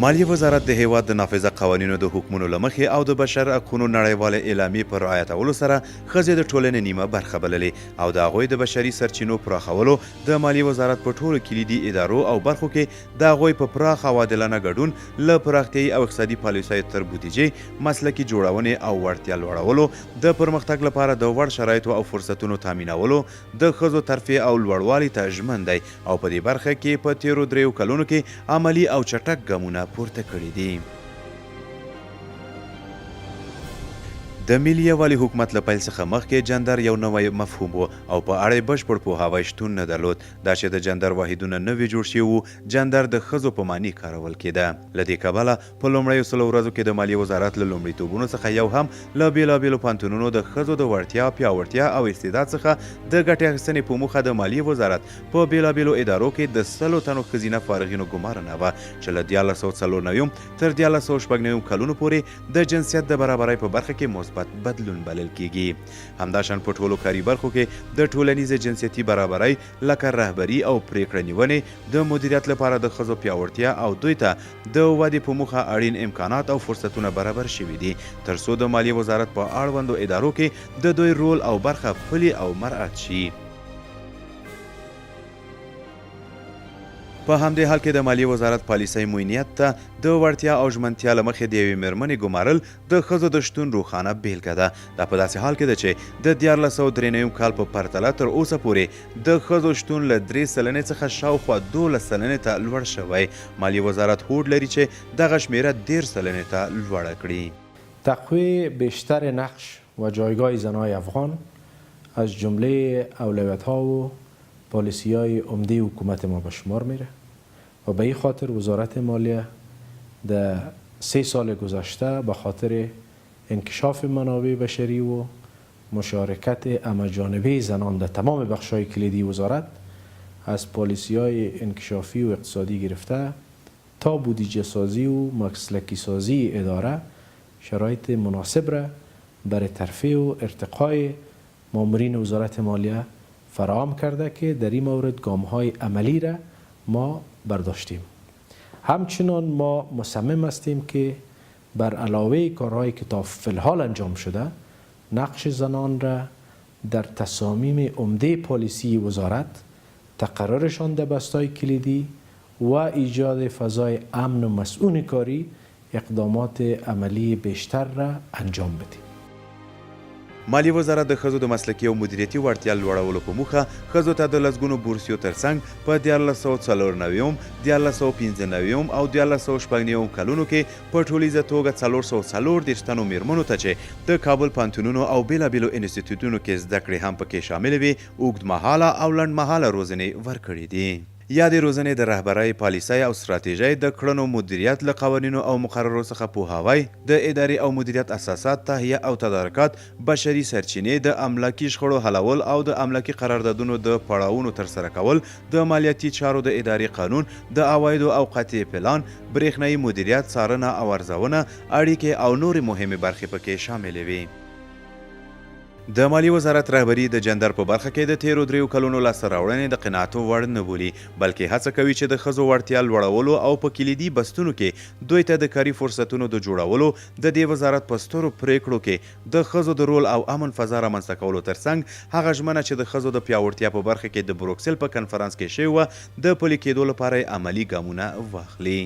مالیې وزارت د هیواد د نافذه قوانینو د حکمونو له مخې او د بشر حقونو نړیواله اعلامیې په رعایتولو سره ښځې د ټولنې نیمه برخه بللې او د هغوی د بشري سرچینو پراخولو د مالیې وزارت په ټولو کلیدي ادارو او برخو کې د هغوی په پراخ او عادلانه ګډون له پراختیایي او اقتصادي پالیسیو تر بودیجې مسلکي جوړونې او وړتیا لوړولو د پرمختګ لپاره د وړ شرایطو او فرصتونو تامینولو د ښځو ترفیع او لوړوالي ته ژمن دی او په دې برخه کې په تیرو 3 کلونو کې عملي او چټک ګامونه پورته کړي دي. د ملي یووالي حکومت له پیل څخه مخکې جندر یو نوی مفهوم و او په اړه یې بشپړ پوهاوی شتون نه درلود. دا چې د جندر واحدونه نوي جوړ شوي وو، جندر د ښځو په معنی کارول کېده. له دې کبله په لومړیو 100 ورځو کې د مالیې وزارت له لومړیتوبونو څخه یو هم له بېلابېلو پوهنتونونو د ښځو د وړتیا، پیاوړتیا او استعداد څخه د ګټې اخیستنې په موخه د مالیې وزارت په بېلابېلو ادارو کې د 100 تنو ښځینه فارغینو ګمارنه وه چې له 1494 تر 1496 کلونو پورې د جنسیت د برابرۍ په برخه کې مثبت بدلون بلل کیږي. همداشان په ټولو کاري برخو کې د ټولنیزې جنسیتي برابرۍ لکه رهبري او پریکړه نیونې د مدیریت لپاره د ښځو پیاوړتیا او دوی ته د ودې په موخه اړین امکانات او فرصتونه برابر شوي دي تر څو د مالیې وزارت په اړوندو ادارو کې د دوی رول او برخه پلي او مراعات شي. په همدې حال کې د مالیې وزارت پالیسۍ موینیت ته د وړتیا او ژمنتیا له مخې د یوې مېرمنې ګمارل د ښځو د شتون روښانه بیلګه ده. دا په داسې حال کې ده چې د 1493 کال په پرتله تر اوسه پورې د ښځو شتون له 3 سلنې څخه شاوخوا 12 سلنې ته لوړ شوی. مالیې وزارت هوډ لري چې دغه شمیره 13 سلنې ته لوړه کړي. تقویت بیشتر نقش و جایگاه زنهای افغان از جمله اولویت‌ها و پالیسی‌های عمده حکومت ما به شمار میره و به این خاطر وزارت مالیه در 3 سال گذشته به خاطر انکشاف منابع بشری و مشارکت همه‌جانبه زنان در تمام بخش‌های کلیدی وزارت از پالیسی‌های انکشافی و اقتصادی گرفته تا بودجه سازی و مسلکی سازی اداره شرایط مناسب را برای ترفیع و ارتقای مامورین وزارت مالیه فراهم کرده که در این مورد گام‌های عملی را ما برداشتیم. همچنان ما مصمم هستیم که بر علاوه کارهایی که تا فی‌الحال انجام شده نقش زنان را در تصامیم عمده پالیسی وزارت، تقررشان در بستای کلیدی و ایجاد فضای امن و مسئول کاری اقدامات عملی بیشتر را انجام بدیم. مالیې وزارت د ښځو د مسلکي او مدیریتي وړتیا لوړولو په موخه ښځو ته د لسګونو بورسیو ترڅنګ په 1494 1495 او 1496 کلونو کې په ټولیزه توګه 434 تنو میرمنو ته چې د کابل پوهنتونونو او بېلابېلو انسټیټیوټونو کې زده کړې هم پکې شاملې وي اوږدمهاله او لنډمهاله روزنې ورکړې دي. یادې روزنې د رهبرۍ پالیسۍ او ستراتیژۍ د کړنو مدیریت له قوانینو او مقررو څخه پوهاوی، د ادارې او مدیریت اساسات، تهیه او تدارکات، بشري سرچینې، د املاکي شخړو حلول او د املاکي قراردادونو د پړاوونو ترسره کول، د مالیاتي چارو د ادارې قانون، د عوایدو او قطعي پلان، برېښنایي مدیریت، څارنه او ارزونه، اړیکې او نورې مهمې برخې پکې شاملې وي. د مالیې وزارت رهبري د جندر په برخه کې د تیرو 3 کلونو لاسته راوړنې د قناعت وړ نه بولي، بلکې هڅه کوي چې د ښځو وړتیا لوړولو او په کلیدي بستونو کې دوی ته د کاري فرصتونو د جوړولو د دې وزارت په سترو پریکړو کې د ښځو د رول او امن فضا رامنځته کولو ترڅنګ هغه ژمنه چې د ښځو د پیاوړتیا په برخه کې د بروکسل په کنفرانس کې شوې وه د پلي کېدو لپاره عملي ګامونه واخلي.